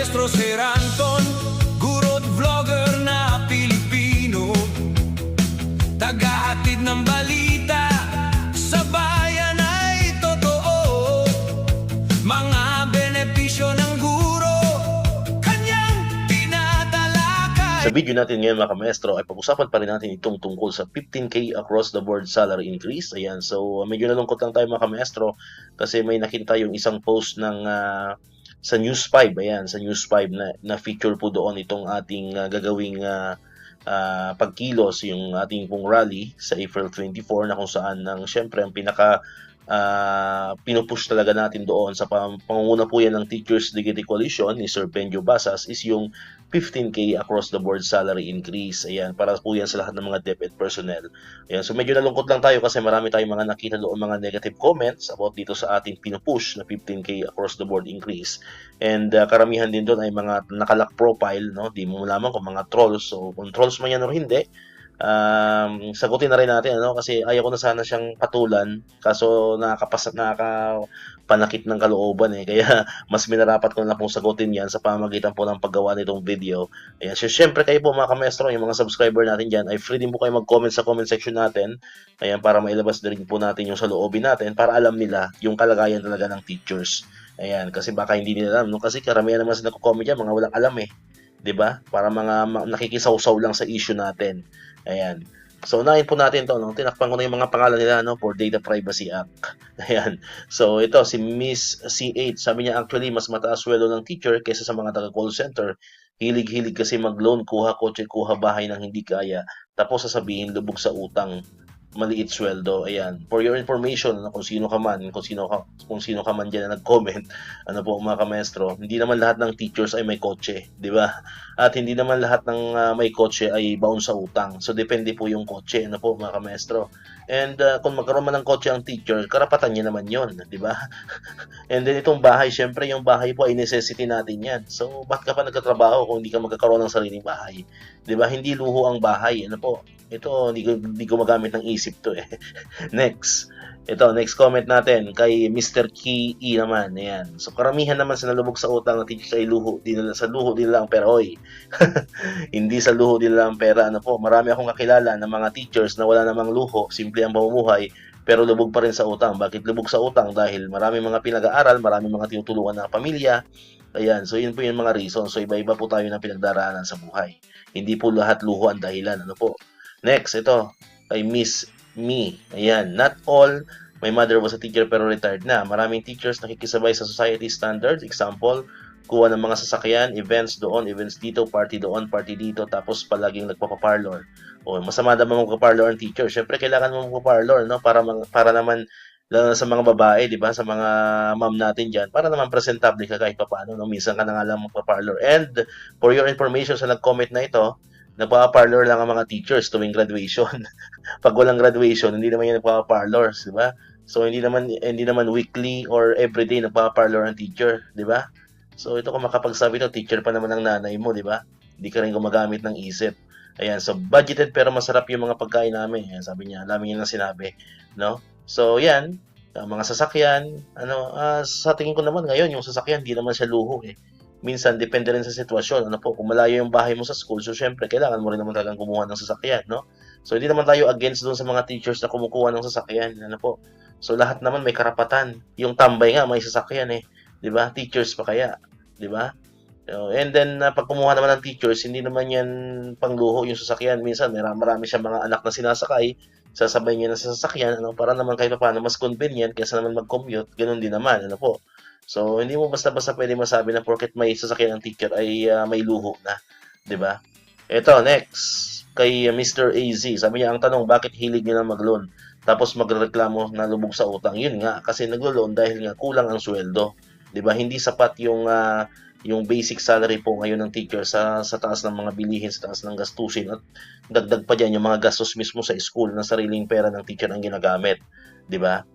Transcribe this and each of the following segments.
Maestro Sir Anton, guro't vlogger na Pilipino, tagahatid ng balita sa bayan ay totoo. Mga benepisyo ng guro, kanyang tinatalakay. Sa video natin ngayon mga ka-maestro ay pag-usapan pa rin natin itong tungkol sa 15K across the board salary increase. Ayan, so medyo nalungkot lang tayo mga ka-maestro kasi may nakita tayong isang post ng sa News 5. Ayan, sa News 5 na feature po doon itong ating gagawing pagkilos, yung ating pong rally sa April 24 na kung saan syempre ang pinaka pinupush talaga natin doon sa pangunguna po yan ng Teachers Dignity Coalition ni Sir Benjo Basas is yung 15K across the board salary increase. Ayan, para po yan sa lahat ng mga DepEd personnel. Ayan, so medyo nalungkot lang tayo kasi marami tayong mga nakita doon mga negative comments about dito sa ating pinupush na 15K across the board increase. And karamihan din doon ay mga nakalock profile, no? Di mo malaman kung mga trolls. So kung trolls man yan o hindi, sagutin na rin natin kasi ayaw ko na sana siyang patulan kaso nakakapanakit ng kalooban kaya mas minarapat ko na pong sagutin yan sa pamamagitan po ng paggawa nitong video. Ayan, so syempre kayo po mga ka-maestro, yung mga subscriber natin dyan ay free din po kayo mag-comment sa comment section natin, ayan, para mailabas din po natin yung saloobin natin para alam nila yung kalagayan talaga ng teachers. Ayan, kasi baka hindi nila alam, kasi karamihan naman sila nagko-comment dyan, mga walang alam 'di ba? Para mga nakikisawsaw lang sa issue natin. Ayan. So, unahin po natin to, tinakpan ko na yung mga pangalan nila, for Data Privacy Act. Ayan. So, ito, si Miss C8, sabi niya, actually, mas mataas sweldo ng teacher kaysa sa mga taga-call center. Hilig-hilig kasi mag-loan, kuha kotse, kuha bahay ng hindi kaya. Tapos sasabihin, lubog sa utang, maliit sweldo. Ayan. For your information, kung sino ka man dyan na nag-comment, po mga ka-maestro, hindi naman lahat ng teachers ay may kotse, di ba? At hindi naman lahat ng may kotse ay baon sa utang. So, depende po yung kotse, po mga ka-maestro. And kung magkaroon man ng kotse ang teacher, karapatan niya naman yon, di ba? And then itong bahay, syempre yung bahay po ay necessity natin yan. So, bakit ka pa nagtatrabaho kung hindi ka magkakaroon ng sariling bahay? Di ba? Hindi luho ang bahay, po. Ito, hindi ko magamit ng isip to Next. Ito, next comment natin kay Mr. Key E naman. Ayan. So, karamihan naman sa nalubog sa utang ng teachers ay luho. Sa luho din lang ang pera. Hoy. Hindi sa luho din lang ang pera. Po, marami akong kakilala ng mga teachers na wala namang luho. Simple ang pamumuhay. Pero lubog pa rin sa utang. Bakit lubog sa utang? Dahil marami mga pinag-aaral, marami mga tinutulungan ng pamilya. Ayan. So, yun po yung mga reason. So, iba-iba po tayo ng pinagdaraanan sa buhay. Hindi po lahat luho ang dahilan. Po? Next, ito, kay Miss Me. Ayan, not all, my mother was a teacher pero retired na. Maraming teachers nakikisabay sa society standards. Example, kuha ng mga sasakyan, events doon, events dito, party doon, party dito, tapos palaging nagpapaparlor. O, masama naman magpaparlor ang teacher. Siyempre, kailangan mo magpaparlor, para naman, lalo sa mga babae, di ba, sa mga ma'am natin dyan, para naman presentable ka kahit papaano, minsan ka na nga lang magpaparlor. And, for your information sa nag-comment na ito, nagpa-parlor lang ang mga teachers tuwing graduation. Pag walang graduation, hindi naman yan nagpa-parlors, di ba? So hindi naman weekly or everyday nagpa-parlor ang teacher, di ba? So ito kung makapagsabi to, teacher pa naman ang nanay mo, di ba? Hindi ka rin gumagamit ng isip. Ayan, so budgeted pero masarap yung mga pagkain namin. Ayan, sabi niya, alam niya na sinabi, no? So yan, mga sasakyan, sa tingin ko naman ngayon yung sasakyan, hindi naman siya luho Minsan, depende rin sa sitwasyon. Kung malayo yung bahay mo sa school, so syempre, kailangan mo rin naman talagang kumuha ng sasakyan, So, hindi naman tayo against doon sa mga teachers na kumukuha ng sasakyan, So, lahat naman may karapatan. Yung tambay nga, may sasakyan, di ba? Teachers pa kaya, di ba? And then, pag kumuha naman ng teachers, hindi naman yan pangluho yung sasakyan. Minsan, marami siya mga anak na sinasakay, sasabay niya na sa sasakyan, para naman kahit paano mas convenient kaysa naman mag-commute, ganun din naman, po. So, hindi mo basta-basta pwede masabi na porket may sasakyan ng teacher ay may luho na, 'di ba? Ito, next, kay Mr. AZ. Sabi niya, ang tanong, bakit hilig niya na mag-loan? Tapos magreklamo na lubog sa utang. Yun nga, kasi naglo-loan dahil nga kulang ang sweldo. 'Di ba? Hindi sapat yung basic salary po ngayon ng teacher sa taas ng mga bilihin, sa taas ng gastusin. At dagdag pa diyan yung mga gastos mismo sa school na sariling pera ng teacher ang ginagamit. 'Di ba?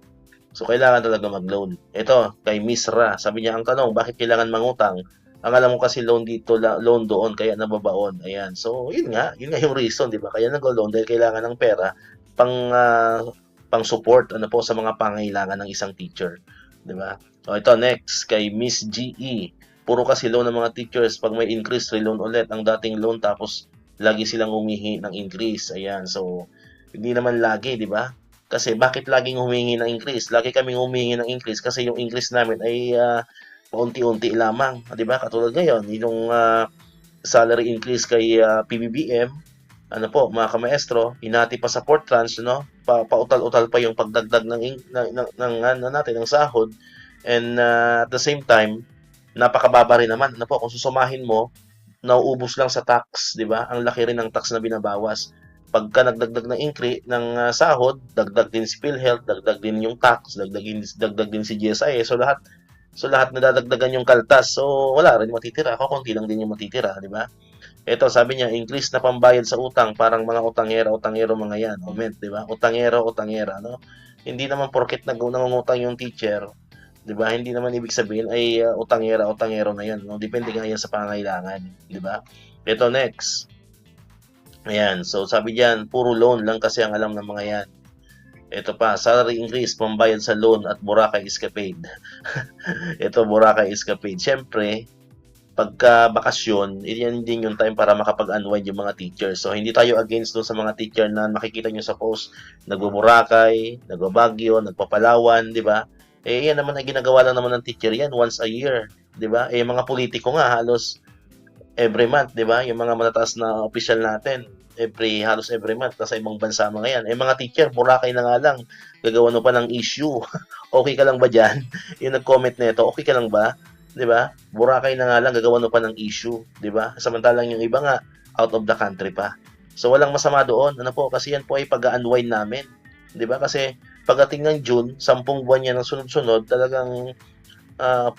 So, kailangan talaga mag-loan. Ito, kay Miss Ra. Sabi niya, ang tanong, bakit kailangan mangutang? Ang alam mo kasi loan dito, loan doon, kaya nababaon. Ayan. So, yun nga yung reason, di ba? Kaya nag-loan dahil kailangan ng pera pang support po sa mga pangailangan ng isang teacher, di ba? So, ito next kay Miss GE. Puro kasi loan ng mga teachers. Pag may increase, reloan ulit ang dating loan tapos lagi silang humihingi ng increase. Ayan, so hindi naman lagi, di ba? Kasi bakit laging humingi ng increase? Lagi kaming humingi ng increase kasi yung increase namin ay paunti-unti lamang, di ba? Katulad ngayon, yung salary increase kay PBBM, ano po, mga kamaestro, hinati pa sa port trans, no? Pautal-utal pa yung pagdagdag ng ano natin ng sahod. And at the same time, napakababa rin naman. Ano po, kung susumahin mo, nauubos lang sa tax, 'di ba? Ang laki rin ng tax na binabawas. Pagka nagdagdag ng increase ng sahod, dagdag din si PhilHealth, dagdag din yung tax, dagdag din si GSIS. So lahat nadadagdagan yung kaltas. So wala rin matitira. Konti lang din yung matitira, 'di ba? Ito sabi niya, increase na pambayad sa utang, parang mga utangero mga yan. Comment, 'di ba? Utangera, no? Hindi naman porket nangungutang yung teacher, 'di ba? Hindi naman ibig sabihin ay utangero na 'yan, no? Depende nga yan sa pangangailangan, 'di ba? Ito next. Ayan, so sabi diyan, puro loan lang kasi ang alam ng mga 'yan. Ito pa, salary increase, pambayad sa loan at Boracay escapade. Ito, Boracay escapade. Siyempre, pagka bakasyon, yan din yung time para makapag-unwind yung mga teachers. So, hindi tayo against doon sa mga teacher na makikita nyo sa post, nagbo-Boracay, nagbo-Baguio, nagpapalawan, di ba? Yan naman ay ginagawa lang naman ng teacher yan once a year, di ba? Mga politiko nga halos every month, di ba? Yung mga matataas na official natin, halos every month, nasa ibang bansa mga yan. Mga teacher, Boracay na nga lang, gagawa pa ng issue. Okay ka lang ba dyan? Yung nag-comment na ito, okay ka lang ba? 'Di ba? Boracay na nga lang gagawa pa ng issue, 'di ba? Samantalang yung iba nga out of the country pa. So walang masama doon. Ano po, kasi yan po ay pag-unwind namin, 'di ba? Kasi pagdating ng June, 10 buwan yan ng sunod-sunod, talagang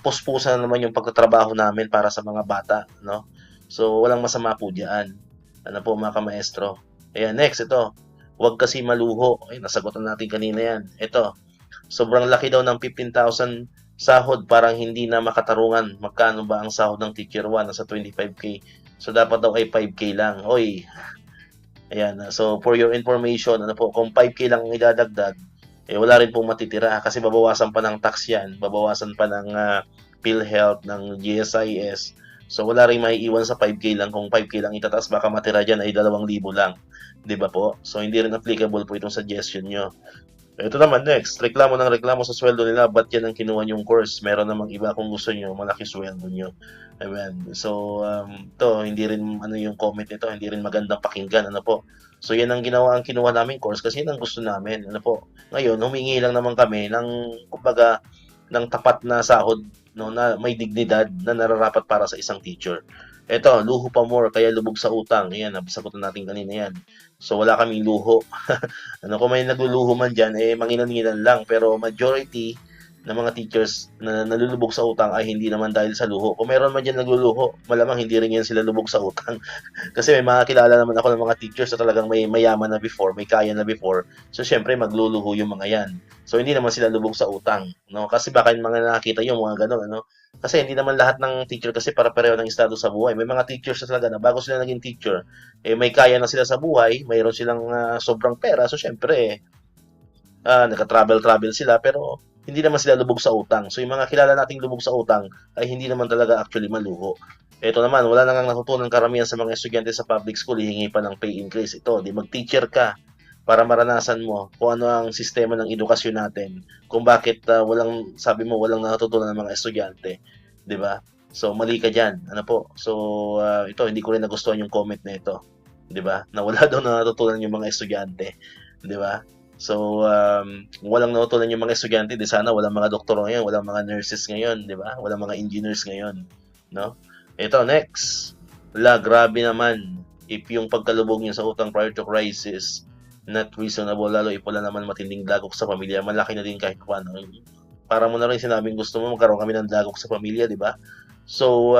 puspusan na naman yung pagtatrabaho namin para sa mga bata, no? So walang masama po diyan. Ano po mga kamaestro? Ayan, next ito. Huwag kasi maluho. Ay, nasagutan natin kanina yan. Ito, sobrang laki daw ng 15,000 sahod, parang hindi na makatarungan. Magkano ba ang sahod ng teacher 1? Nasa 25K. So, dapat daw ay 5K lang. Oy, ayan. So, for your information, ano po, kung 5K lang ang idadagdag, wala rin pong matitira kasi babawasan pa ng tax yan, babawasan pa ng PhilHealth, ng GSIS. So, wala rin maiiwan sa 5K lang. Kung 5K lang itataas, baka matira dyan ay 2,000 lang. Di ba po? So, hindi rin applicable po itong suggestion nyo. Ito naman next, reklamo ng reklamo sa sweldo nila, ba't yan ang kinuha yung course? Meron namang iba kung gusto nyo, malaki sweldo nyo. Amen. So, to hindi rin yung comment nito, hindi rin magandang pakinggan, ano po. So, yan ang kinuha namin course kasi yan ang gusto namin, ano po. Ngayon, humingi lang naman kami ng, kumbaga, ng tapat na sahod, no, na may dignidad na nararapat para sa isang teacher. Ito, luho pa more, kaya lubog sa utang. Ayan, nasagutan natin kanina yan. So, wala kaming luho. Kung may nagluluho man dyan, manginan-nginan lang. Pero majority ng mga teachers na nalulubog sa utang ay hindi naman dahil sa luho. Kung meron man dyan nagluluho, malamang hindi rin yan sila lubog sa utang. Kasi may mga kilala naman ako ng mga teachers na talagang may mayaman na before, may kaya na before. So, syempre, magluluho yung mga yan. So, hindi naman sila lubog sa utang. No? Kasi baka yung mga nakakita yung mga gano'n, ano? Kasi hindi naman lahat ng teacher kasi para-pareho ng estado sa buhay. May mga teachers na talaga na bago sila naging teacher, may kaya na sila sa buhay, mayroon silang sobrang pera. So, syempre, nagka-travel sila, pero hindi naman sila lubog sa utang. So, yung mga kilala nating lubog sa utang ay hindi naman talaga actually maluho. Ito naman, wala nang natutunan karamihan sa mga estudyante sa public school, hihingi pa ng pay increase. Ito, di mag-teacher ka para maranasan mo kung ano ang sistema ng edukasyon natin, kung bakit walang natutunan ng mga estudyante, 'di ba? So mali ka diyan. Ano po? So ito, hindi ko rin nagustuhan yung comment na ito, 'di ba? Na wala daw natutunan yung mga estudyante, 'di ba? So kung walang natutunan yung mga estudyante, di sana walang mga doktor ngayon, walang mga nurses ngayon, 'di ba? Walang mga engineers ngayon, no? Ito next. Grabe naman. If yung pagkalubog niyo sa utang prior to crisis not reasonable, lalo ipula naman matinding dagok sa pamilya, malaki na din kahit paano. Para mo na rin sinabing gusto mo magkaroon kami ng dagok sa pamilya, di ba? So,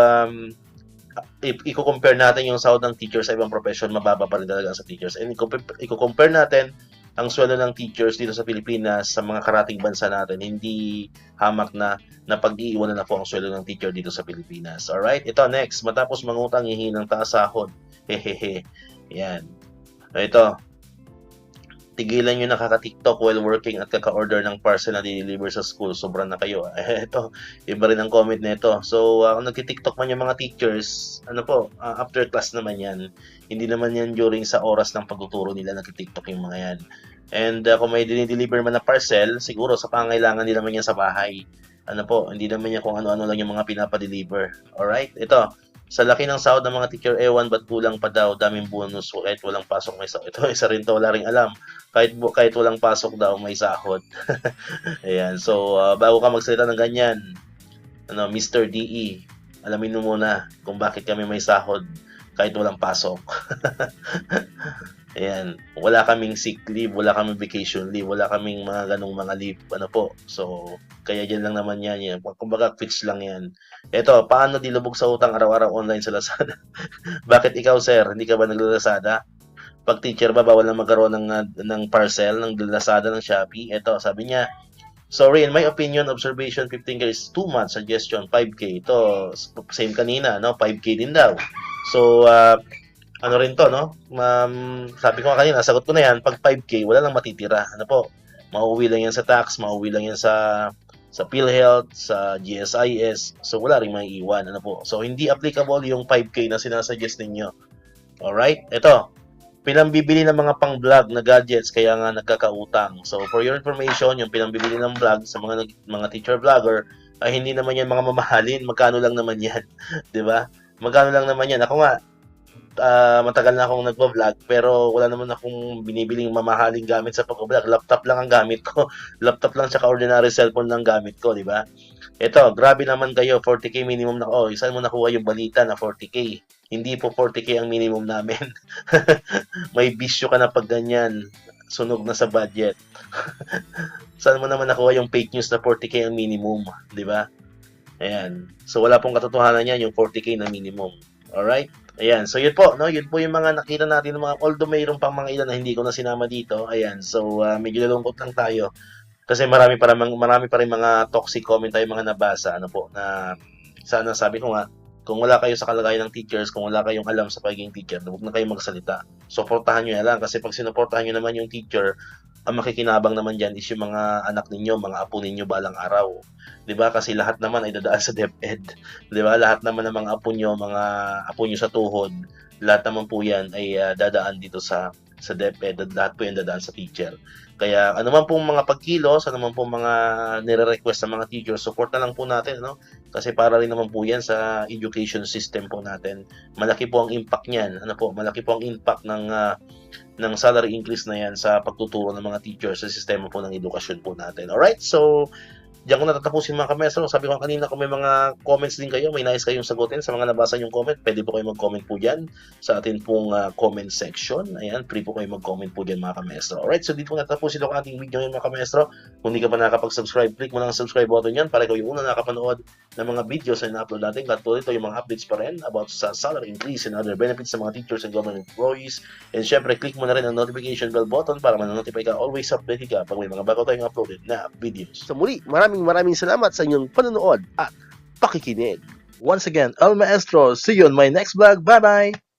if i-compare natin yung sahod ng teachers sa ibang profession, mababa pa rin talaga sa teachers. And i-compare natin ang sweldo ng teachers dito sa Pilipinas sa mga karating bansa natin, hindi hamak na pag-iiwanan na po ang sweldo ng teacher dito sa Pilipinas. Alright? Ito, next. Matapos mangutang, hihingi ng taas sahod. Hehehe. Yan. Ito. tigilan nyo nakaka-TikTok while working at kaka-order ng parcel na deliver sa school. Sobra na kayo. Ito, iba rin ang comment nito. So, kung nagti-TikTok man yung mga teachers, ano po, after class naman yan. Hindi naman yan during sa oras ng pagtuturo nila nagti-TikTok yung mga yan. And kung may dinideliver man na parcel, siguro sa pangailangan din naman yan sa bahay. Ano po, hindi naman yan kung ano-ano lang yung mga pinapadeliver. Alright, ito. Sa laki ng sahod ng mga teacher, ewan ba't kulang pa daw, daming bonus, kahit walang pasok may sahod. Ito, isa rin to, wala ring alam. Kahit walang pasok daw, may sahod. Ayan, so bago ka magsalita ng ganyan, Mr. DE, alamin mo muna kung bakit kami may sahod kahit walang pasok. Ayan, wala kaming sick leave, wala kaming vacation leave, wala kaming mga ganong mga leave, po. So, kaya dyan lang naman yan. Kumbaga, quits lang yan. Ito, paano di lubog sa utang araw-araw online sa Lazada? Bakit ikaw, sir? Hindi ka ba nagla-Lazada? Pag teacher ba, bawal na magkaroon ng parcel, ng Lazada, ng Shopee? Ito, sabi niya, sorry, in my opinion, observation 15K is too much. Suggestion, 5K. Ito, same kanina, 5K din daw. So, ano rin to, sabi ko nga kanina, sagot ko na yan, pag 5K, wala lang matitira. Mauwi lang yan sa tax, mauwi lang yan sa PhilHealth, sa GSIS. So, wala rin maiiwan. So, hindi applicable yung 5K na sinasuggest ninyo. Alright? Ito, pinambibili ng mga pang-vlog na gadgets, kaya nga nagkakautang. So, for your information, yung pinambibili ng vlog sa mga teacher vlogger, ay hindi naman yan mga mamahalin. Magkano lang naman yan? 'Di ba? Magkano lang naman yan? Ako nga, matagal na akong nagvo-vlog pero wala naman akong binibiling mamahaling gamit sa pag-vlog. Laptop lang ang gamit ko. Laptop lang tsaka ordinary cellphone lang gamit ko, di ba? Ito, grabe naman kayo, 40K minimum na. Saan mo nakuha yung balita na 40K? Hindi po 40K ang minimum namin. May bisyo ka na pag ganyan. Sunog na sa budget. Saan mo naman nakuha yung fake news na 40K ang minimum, di ba? Ayan. So wala pong katotohanan yan yung 40K na minimum. Alright? Ayan, so yun po, yun po yung mga nakita natin ng mga, although mayroon pang mga ilan na hindi ko na sinama dito. Ayan, so medyo nalungkot lang tayo kasi marami pa rin mga toxic comment tayo mga nabasa, na sana sabi ko nga, kung wala kayo sa kalagayan ng teachers, kung wala kayong alam sa pagiging teacher, huwag na kayong magsalita. Suportahan nyo na lang kasi pag sinuportahan nyo naman yung teacher, ang makikinabang naman dyan is yung mga anak ninyo, mga apo ninyo balang araw. 'Di ba? Kasi lahat naman ay dadaan sa DepEd. 'Di ba? Lahat naman ng mga apo nyo sa tuhod, lahat naman po 'yan ay dadaan dito sa DepEd at lahat po 'yan dadaan sa teacher. Kaya anuman pong mga pagkilos, anuman pong mga nire-request ng mga teachers, support na lang po natin, Kasi para rin naman po 'yan sa education system po natin. Malaki po ang impact niyan. Malaki po ang impact ng salary increase na 'yan sa pagtuturo ng mga teachers sa sistema po ng edukasyon po natin. Alright? So, diyan ko natatapusin mga kamestro. Sabi ko kanina kung may mga comments din kayo, may nais kayong sagutin sa mga nabasa yung comment, pwede po kayo mag-comment po dyan sa atin pong comment section. Ayan, free po kayo mag-comment po dyan mga kamestro. Alright, so dito ko natatapusin ang ating video ngayon mga kamestro. Kung hindi ka pa nakakapag-subscribe, click mo lang ang subscribe button yan para ikaw yung una nakapanood ng mga videos na ina-upload natin. Katulad ito yung mga updates pa rin about sa salary increase and other benefits sa mga teachers and government employees. And syempre, click mo na rin ang notification bell button para ma-notify ka, always updated ka pag may mga bago tayong uploaded na videos. So muli, maraming salamat sa inyong panonood at pakikinig. Once again, El Maestro. See you on my next vlog. Bye-bye!